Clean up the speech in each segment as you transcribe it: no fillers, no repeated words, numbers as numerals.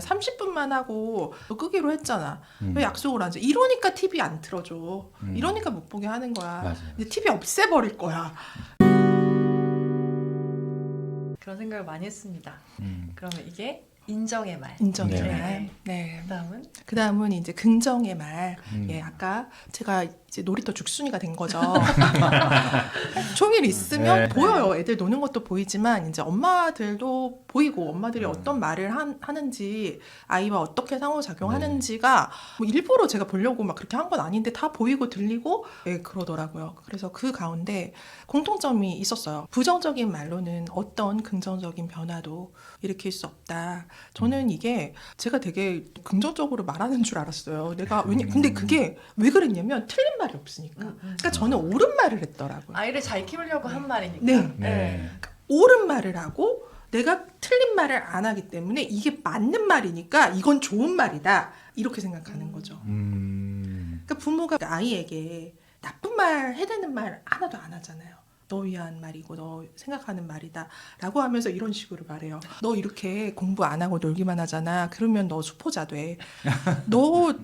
30분만 하고 너 끄기로 했잖아. 왜 약속을 안 해? 이러니까 TV 안 틀어줘. 이러니까 못 보게 하는 거야. 맞아요. 이제 TV 없애버릴 거야. 그런 생각을 많이 했습니다. 그러면 이게 인정의 말. 인정의 네. 말. 네. 그다음은 그다음은 이제 긍정의 말. 예, 아까 제가 이제 놀이터 죽순이가 된 거죠. 종일 있으면 네. 보여요. 애들 노는 것도 보이지만 이제 엄마들도 보이고 엄마들이 어떤 말을 하는지 아이와 어떻게 상호작용하는지가 뭐 일부러 제가 보려고 막 그렇게 한 건 아닌데 다 보이고 들리고 예, 그러더라고요. 그래서 그 가운데 공통점이 있었어요. 부정적인 말로는 어떤 긍정적인 변화도 일으킬 수 없다. 저는 이게 제가 되게 긍정적으로 말하는 줄 알았어요. 내가 근데 그게 왜 그랬냐면 틀린 말이 없으니까. 그러니까 저는 옳은 말을 했더라고요. 아이를 잘 키우려고 한 말이니까. 네. 네. 옳은 말을 하고 내가 틀린 말을 안 하기 때문에 이게 맞는 말이니까 이건 좋은 말이다. 이렇게 생각하는 거죠. 그러니까 부모가 아이에게 나쁜 말 해대는 말 하나도 안 하잖아요. 너 위한 말이고 너 생각하는 말이다 라고 하면서 이런 식으로 말해요. 너 이렇게 공부 안 하고 놀기만 하잖아. 그러면 너 수포자 돼. 너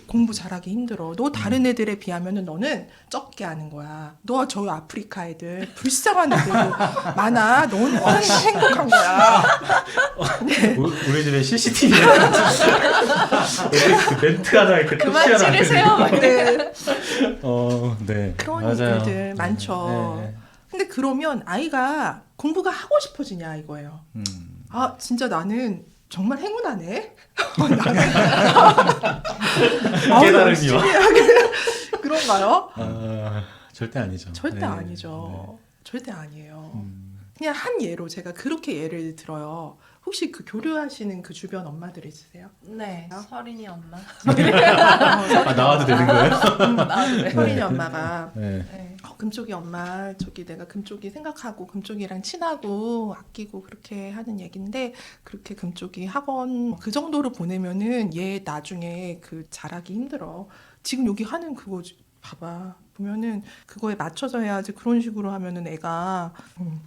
공부 잘하기 힘들어. 너 다른 애들에 비하면 너는 적게 하는 거야. 너 저 아프리카 애들 불쌍한 애들도 많아. 너는 행복한 거야. 우리 집에 CCTV 그 멘트 하나 이렇게 그만 터치 하나 찌르세요. 막 이래. 네. 네. 그런 맞아요. 애들 많죠. 네. 근데 그러면 아이가 공부가 하고 싶어지냐 이거예요. 아 진짜 나는 정말 행운하네. 깨달음이요. 그런가요? 절대 아니죠. 절대 네. 아니죠. 절대 아니에요. 그냥 한 예로 제가 그렇게 예를 들어요. 혹시 그 교류하시는 그 주변 엄마들 있으세요? 네. 서린이 엄마. 나와도 되는 거예요? 나도 돼. 서린이 엄마가 네. 네. 금쪽이 엄마 저기 내가 금쪽이 생각하고 금쪽이랑 친하고 아끼고 그렇게 하는 얘긴데 그렇게 금쪽이 학원 그 정도로 보내면은 얘 나중에 그 잘하기 힘들어. 지금 여기 하는 그거 봐봐. 보면은 그거에 맞춰서 해야지 그런 식으로 하면은 애가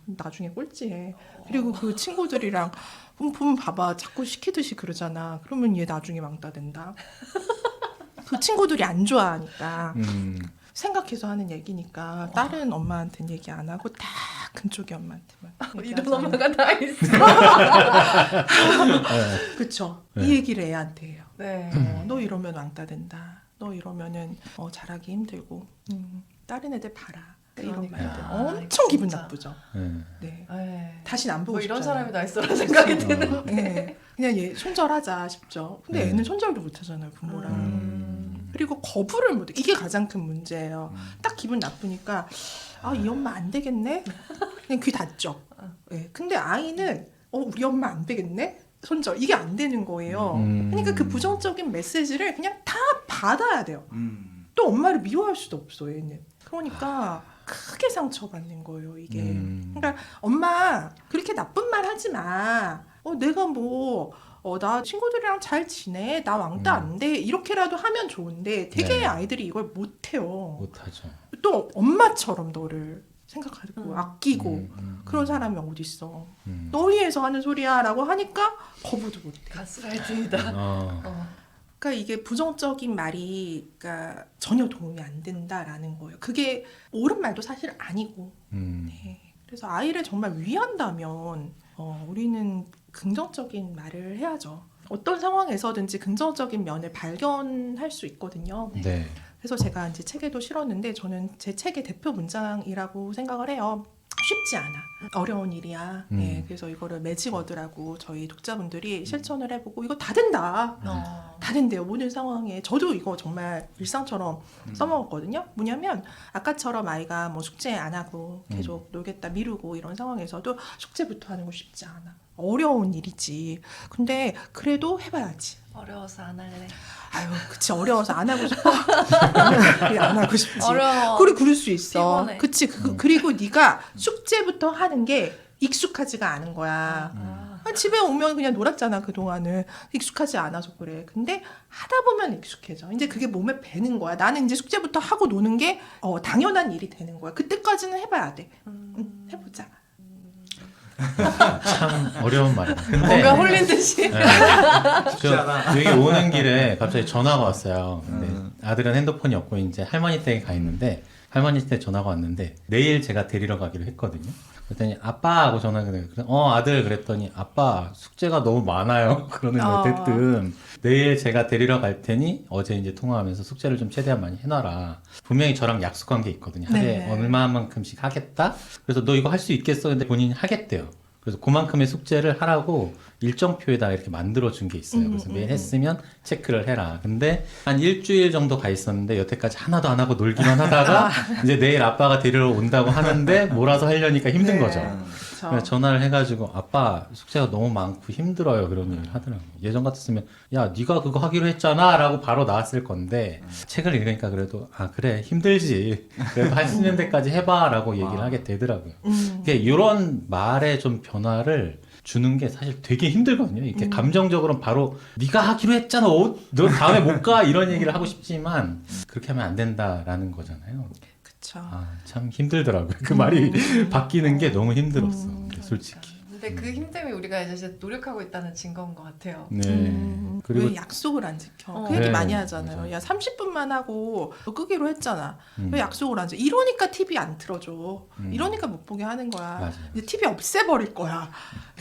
나중에 꼴찌해. 그리고 그 친구들이랑 보면 봐봐 자꾸 시키듯이 그러잖아. 그러면 얘 나중에 왕따 된다. 그 친구들이 안 좋아하니까 생각해서 하는 얘기니까 다른 엄마한테는 얘기 안 하고 다 금쪽이 엄마한테만 이런 엄마가 다 있어. 그쵸. 네. 이 얘기를 애한테 해요. 네. 너 이러면 왕따 된다. 너 이러면은 잘하기 힘들고 다른 애들 봐라. 이런 그러니까. 말들 아, 엄청 기분 진짜. 나쁘죠. 네. 네. 네. 다시는 안 보고 뭐 싶잖아요. 이런 사람이 다 있어라는 생각이 드는데. 네. 그냥 얘 손절하자 싶죠. 근데 네. 애는 손절도 못하잖아요 부모랑. 그리고 거부를 못해. 이게 가장 큰 문제예요. 딱 기분 나쁘니까 이 엄마 안 되겠네. 그냥 귀 닫죠. 네. 근데 아이는 우리 엄마 안 되겠네. 손절 이게 안 되는 거예요. 그러니까 그 부정적인 메시지를 그냥 다 받아야 돼요. 또 엄마를 미워할 수도 없어 얘는. 그러니까 크게 상처받는 거예요 이게. 그러니까 엄마 그렇게 나쁜 말 하지 마. 내가 나 친구들이랑 잘 지내. 나 왕따 안 돼. 이렇게라도 하면 좋은데 되게 네. 아이들이 이걸 못해요. 못하죠. 또 엄마처럼 너를 생각하고 아끼고 그런 사람이 어디 있어. 너 위해서 하는 소리야 라고 하니까 거부도 못해. 가스라이팅이다. 그러니까 이게 부정적인 말이 그러니까 전혀 도움이 안 된다라는 거예요. 그게 옳은 말도 사실 아니고. 네. 그래서 아이를 정말 위한다면 우리는 긍정적인 말을 해야죠. 어떤 상황에서든지 긍정적인 면을 발견할 수 있거든요. 네. 그래서 제가 이제 책에도 실었는데 저는 제 책의 대표 문장이라고 생각을 해요. 쉽지 않아. 어려운 일이야. 네, 그래서 이거를 매직워드라고 저희 독자분들이 실천을 해보고 이거 다 된다. 다 된대요. 모든 상황에. 저도 이거 정말 일상처럼 써먹었거든요. 뭐냐면 아까처럼 아이가 뭐 숙제 안 하고 계속 놀겠다 미루고 이런 상황에서도 숙제부터 하는 거 쉽지 않아. 어려운 일이지. 근데 그래도 해봐야지. 어려워서 안 할래. 아유, 그치 어려워서 안 하고 싶어. 그래, 안 하고 싶지. 어려워. 그래 그럴 수 있어. 피곤해. 그치. 그리고 네가 숙제부터 하는 게 익숙하지가 않은 거야. 집에 오면 그냥 놀았잖아 그동안은. 익숙하지 않아서 그래. 근데 하다 보면 익숙해져. 이제 그게 몸에 배는 거야. 나는 이제 숙제부터 하고 노는 게 당연한 일이 되는 거야. 그때까지는 해봐야 돼. 해보자. 참 어려운 말이에요. 근데 뭔가 홀린 듯이. 네. 저 여기 오는 길에 갑자기 전화가 왔어요. 근데 아들은 핸드폰이 없고 이제 할머니 댁에 가 있는데 할머니 댁 전화가 왔는데 내일 제가 데리러 가기로 했거든요. 그랬더니 아빠 하고 전화가 돼요. 아들 그랬더니 아빠 숙제가 너무 많아요. 그러는 거예요. 대뜸 내일 제가 데리러 갈 테니 어제 이제 통화하면서 숙제를 좀 최대한 많이 해놔라. 분명히 저랑 약속한 게 있거든요. 하루에 네. 얼마만큼씩 하겠다. 그래서 너 이거 할 수 있겠어? 근데 본인이 하겠대요. 그래서 그만큼의 숙제를 하라고 일정표에다가 이렇게 만들어준 게 있어요. 그래서 매일 했으면 체크를 해라. 근데 한 일주일 정도 가 있었는데 여태까지 하나도 안 하고 놀기만 하다가 이제 내일 아빠가 데리러 온다고 하는데 몰아서 하려니까 힘든 네. 거죠. 그쵸. 그래서 전화를 해가지고 아빠 숙제가 너무 많고 힘들어요 그런 얘기를 하더라고요. 예전 같았으면 야 네가 그거 하기로 했잖아 라고 바로 나왔을 건데 책을 읽으니까 그래도 아 그래 힘들지 그래도 할 수 있는 데까지 해봐 라고 얘기를 하게 되더라고요. 이게 이런 말의 좀 변화를 주는 게 사실 되게 힘들거든요. 이렇게 감정적으로는 바로 네가 하기로 했잖아 너 다음에 못 가 이런 얘기를 하고 싶지만 그렇게 하면 안 된다라는 거잖아요. 그쵸. 참 힘들더라고요. 그 말이 바뀌는 게 너무 힘들었어. 솔직히. 근데 그 힘 때문에 우리가 이제 진짜 노력하고 있다는 증거인 것 같아요. 네. 왜 그리고 약속을 안 지켜? 어. 그 얘기 네, 많이 하잖아요. 맞아요. 야 30분만 하고 너 끄기로 했잖아. 음. 왜 약속을 안 지켜? 이러니까 TV 안 틀어줘. 이러니까 못 보게 하는 거야. 맞아요. 이제 TV 없애버릴 거야.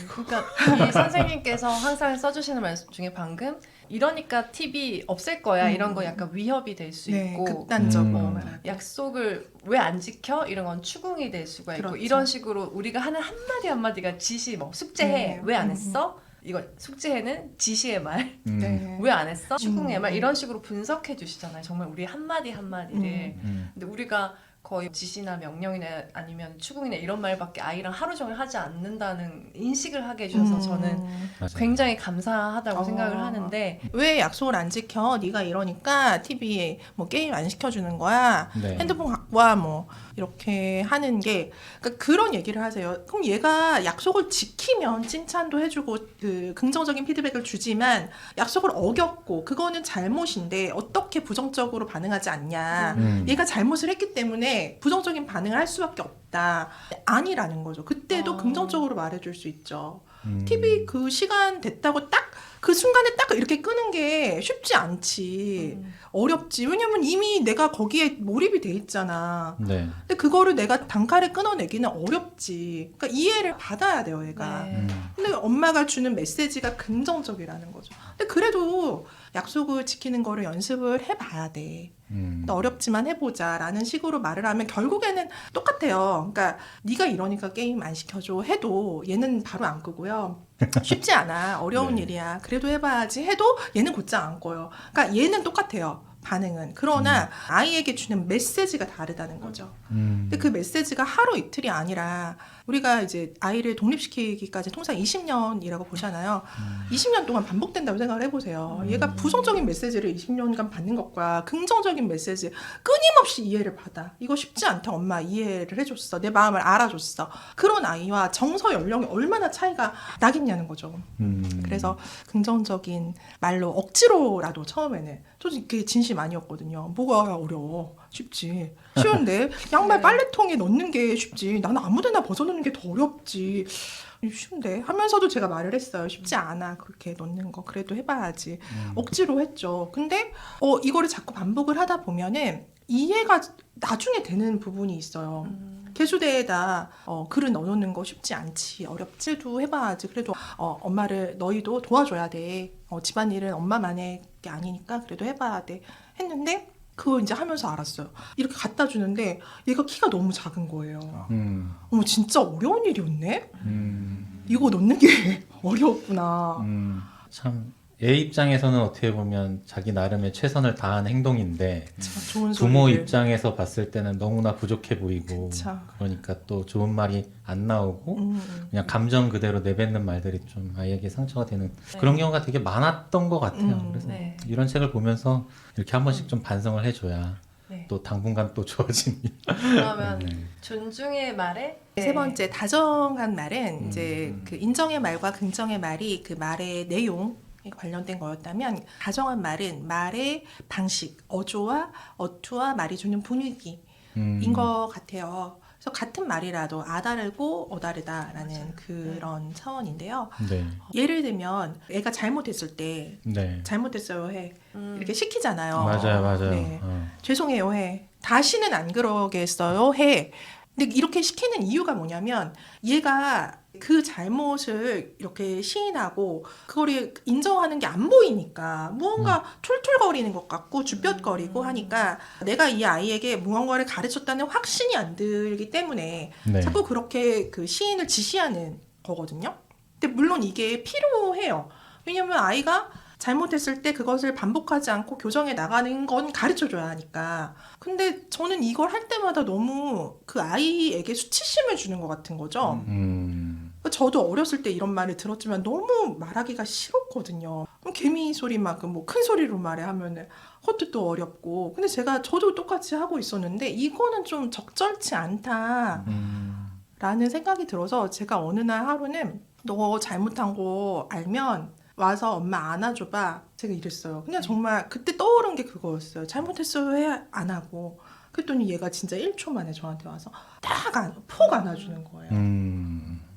그러니까 이 선생님께서 항상 써주시는 말씀 중에 방금 이러니까 TV 없앨 거야 이런 거 약간 위협이 될 수 네, 있고 극단적으로 음. 말하면. 약속을 왜 안 지켜? 이런 건 추궁이 될 수가 있고 그렇죠. 이런 식으로 우리가 하는 한마디 한마디가 지시 뭐 숙제해 네. 왜 안 했어? 이거 숙제해는 지시의 말 네. 왜 안 했어? 추궁의 말 음. 이런 식으로 분석해 주시잖아요. 정말 우리 한마디 한마디를 음. 근데 우리가 거의 지시나 명령이나 아니면 추궁이나 이런 말밖에 아이랑 하루 종일 하지 않는다는 인식을 하게 해주셔서 저는 맞아요. 굉장히 감사하다고 어. 생각을 하는데 왜 약속을 안 지켜? 네가 이러니까 TV에 뭐 게임 안 시켜주는 거야. 네. 핸드폰 갖고 와. 뭐 이렇게 하는 게 그러니까 그런 얘기를 하세요. 그럼 얘가 약속을 지키면 칭찬도 해주고 그 긍정적인 피드백을 주지만 약속을 어겼고 그거는 잘못인데 어떻게 부정적으로 반응하지 않냐. 얘가 잘못을 했기 때문에 부정적인 반응을 할 수밖에 없다. 아니라는 거죠. 그때도 긍정적으로 말해줄 수 있죠. TV 그 시간 됐다고 딱 그 순간에 딱 이렇게 끄는 게 쉽지 않지. 어렵지. 왜냐면 이미 내가 거기에 몰입이 돼 있잖아. 네. 근데 그거를 내가 단칼에 끊어내기는 어렵지. 그러니까 이해를 받아야 돼요, 얘가. 네. 근데 엄마가 주는 메시지가 긍정적이라는 거죠. 근데 그래도 약속을 지키는 거를 연습을 해봐야 돼. 근데 어렵지만 해보자라는 식으로 말을 하면 결국에는 똑같아요. 그러니까 네가 이러니까 게임 안 시켜줘 해도 얘는 바로 안 끄고요. 쉽지 않아. 어려운 네. 일이야. 그래도 해봐야지 해도 얘는 곧장 안 꺼요. 그러니까 얘는 똑같아요. 반응은. 그러나 아이에게 주는 메시지가 다르다는 거죠. 근데 그 메시지가 하루 이틀이 아니라 우리가 이제 아이를 독립시키기까지 통상 20년이라고 보잖아요. 20년 동안 반복된다고 생각을 해보세요. 얘가 부정적인 메시지를 20년간 받는 것과 긍정적인 메시지 끊임없이 이해를 받아. 이거 쉽지 않다. 엄마 이해를 해줬어. 내 마음을 알아줬어. 그런 아이와 정서 연령이 얼마나 차이가 나겠냐는 거죠. 그래서 긍정적인 말로 억지로라도 처음에는 솔직히 그게 진심 아니었거든요. 뭐가 어려워. 쉽지. 쉬운데 양말 빨래통에 넣는 게 쉽지. 나는 아무데나 벗어놓는 게 더 어렵지. 쉬운데 하면서도 제가 말을 했어요. 쉽지 않아. 그렇게 넣는 거. 그래도 해봐야지. 억지로 했죠. 근데 이거를 자꾸 반복을 하다 보면은 이해가 나중에 되는 부분이 있어요. 개수대에다 글을 넣어놓는 거 쉽지 않지. 어렵지도 해봐야지. 그래도 엄마를 너희도 도와줘야 돼. 집안일은 엄마만의 게 아니니까 그래도 해봐야 돼. 했는데 그거 이제 하면서 알았어요. 이렇게 갖다 주는데 얘가 키가 너무 작은 거예요. 어머 진짜 어려운 일이었네? 이거 넣는 게 어려웠구나. 참 애 입장에서는 어떻게 보면 자기 나름의 최선을 다한 행동인데 좋은 부모 소리를. 입장에서 봤을 때는 너무나 부족해 보이고 그쵸. 그러니까 또 좋은 말이 안 나오고 그냥 감정 그대로 내뱉는 말들이 좀 아이에게 상처가 되는 그런 경우가 되게 많았던 것 같아요. 그래서 네. 이런 책을 보면서 이렇게 한 번씩 좀 반성을 해줘야 네. 또 당분간 또 좋아집니다. 그러면 네. 존중의 말에 세 번째 다정한 말은 이제 그 인정의 말과 긍정의 말이 그 말의 내용 관련된 거였다면 다정한 말은 말의 방식, 어조와 어투와 말이 주는 분위기인 것 같아요. 그래서 같은 말이라도 아다르고 어다르다라는 맞아요. 그런 차원인데요. 네. 예를 들면 애가 잘못했을 때 네. 잘못했어요 해 음. 이렇게 시키잖아요. 맞아요. 네. 어. 죄송해요 해 다시는 안 그러겠어요 해. 근데 이렇게 시키는 이유가 뭐냐면 얘가 그 잘못을 이렇게 시인하고 그거를 인정하는 게 안 보이니까 무언가 툴툴거리는 것 같고 주뼛거리고 하니까 내가 이 아이에게 무언가를 가르쳤다는 확신이 안 들기 때문에 네. 자꾸 그렇게 그 시인을 지시하는 거거든요. 근데 물론 이게 필요해요. 왜냐면 아이가 잘못했을 때 그것을 반복하지 않고 교정해 나가는 건 가르쳐줘야 하니까. 근데 저는 이걸 할 때마다 너무 그 아이에게 수치심을 주는 것 같은 거죠. 저도 어렸을 때 이런 말을 들었지만 너무 말하기가 싫었거든요. 개미 소리 막 뭐 큰 소리로 말해 하면은 그것도 또 어렵고. 근데 저도 똑같이 하고 있었는데 이거는 좀 적절치 않다. 라는 생각이 들어서 제가 어느 날 하루는 너 잘못한 거 알면 와서 엄마 안아줘봐. 제가 이랬어요. 그냥 정말 그때 떠오른 게 그거였어요. 잘못했어요 해 안 하고. 그랬더니 얘가 진짜 1초 만에 저한테 와서 폭 안아주는 거예요.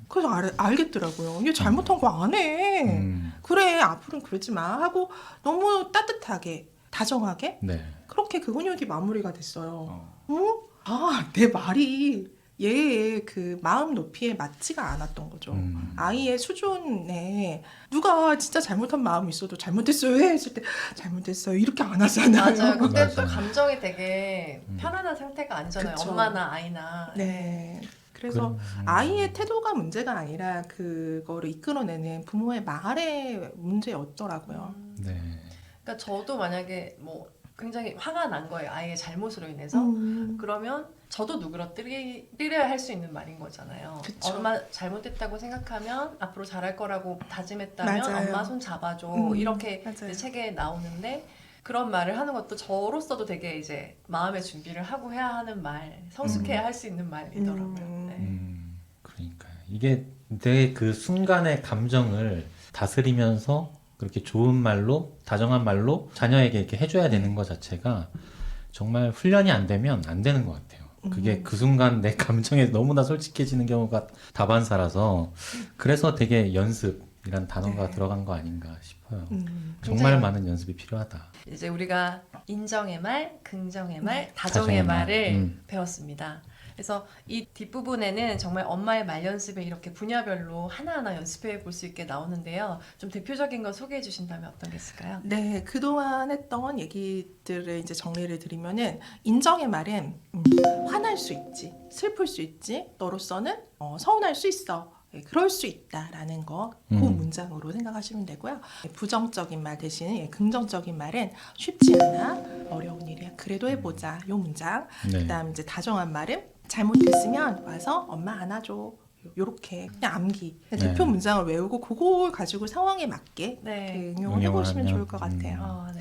그래서 알겠더라고요. 얘 잘못한 거 안 해. 그래 앞으로는 그러지 마 하고 너무 따뜻하게 다정하게 네. 그렇게 그 훈육이 마무리가 됐어요. 내 말이 얘의 그 마음 높이에 맞지가 않았던 거죠. 아이의 수준에 누가 진짜 잘못한 마음이 있어도 잘못했어요 했을 때 잘못했어요 이렇게 안 하잖아요. 맞아요. 그때 또 맞아요. 감정이 되게 편안한 상태가 아니잖아요. 그쵸. 엄마나 아이나. 네. 그래서 아이의 태도가 문제가 아니라 그거를 이끌어내는 부모의 말의 문제였더라고요. 네. 그러니까 저도 만약에 뭐 굉장히 화가 난 거예요. 아이의 잘못으로 인해서. 그러면 저도 누그러뜨려야 할 수 있는 말인 거잖아요. 그쵸. 엄마 잘못했다고 생각하면 앞으로 잘할 거라고 다짐했다면 맞아요. 엄마 손 잡아줘. 이렇게 맞아요. 이제 책에 나오는데 그런 말을 하는 것도 저로서도 되게 이제 마음의 준비를 하고 해야 하는 말, 성숙해야 할 수 있는 말이더라고요. 네. 그러니까요. 이게 내 그 순간의 감정을 다스리면서 그렇게 좋은 말로, 다정한 말로 자녀에게 이렇게 해줘야 되는 것 자체가 정말 훈련이 안 되면 안 되는 것 같아요. 그게 그 순간 내 감정에 너무나 솔직해지는 경우가 다반사라서 그래서 되게 연습이란 단어가 네. 들어간 거 아닌가 싶어요. 굉장히 정말 많은 연습이 필요하다. 이제 우리가 인정의 말, 긍정의 말, 다정의 다정의 말. 말을 배웠습니다. 그래서 이 뒷부분에는 정말 엄마의 말 연습에 이렇게 분야별로 하나하나 연습해 볼 수 있게 나오는데요. 좀 대표적인 거 소개해 주신다면 어떤 게 있을까요? 네, 그동안 했던 얘기들을 이제 정리를 드리면은 인정의 말은 화날 수 있지, 슬플 수 있지, 너로서는 서운할 수 있어. 예, 그럴 수 있다라는 거, 그 문장으로 생각하시면 되고요. 부정적인 말 대신 긍정적인 말은 쉽지 않아, 어려운 일이야, 그래도 해보자, 요 문장. 네. 그다음 이제 다정한 말은 잘못했으면 와서 엄마 안아줘. 요렇게 그냥 암기 네. 대표 문장을 외우고 그걸 가지고 상황에 맞게 네. 이렇게 응용을 해보시면 응용하면, 좋을 것 같아요. 네.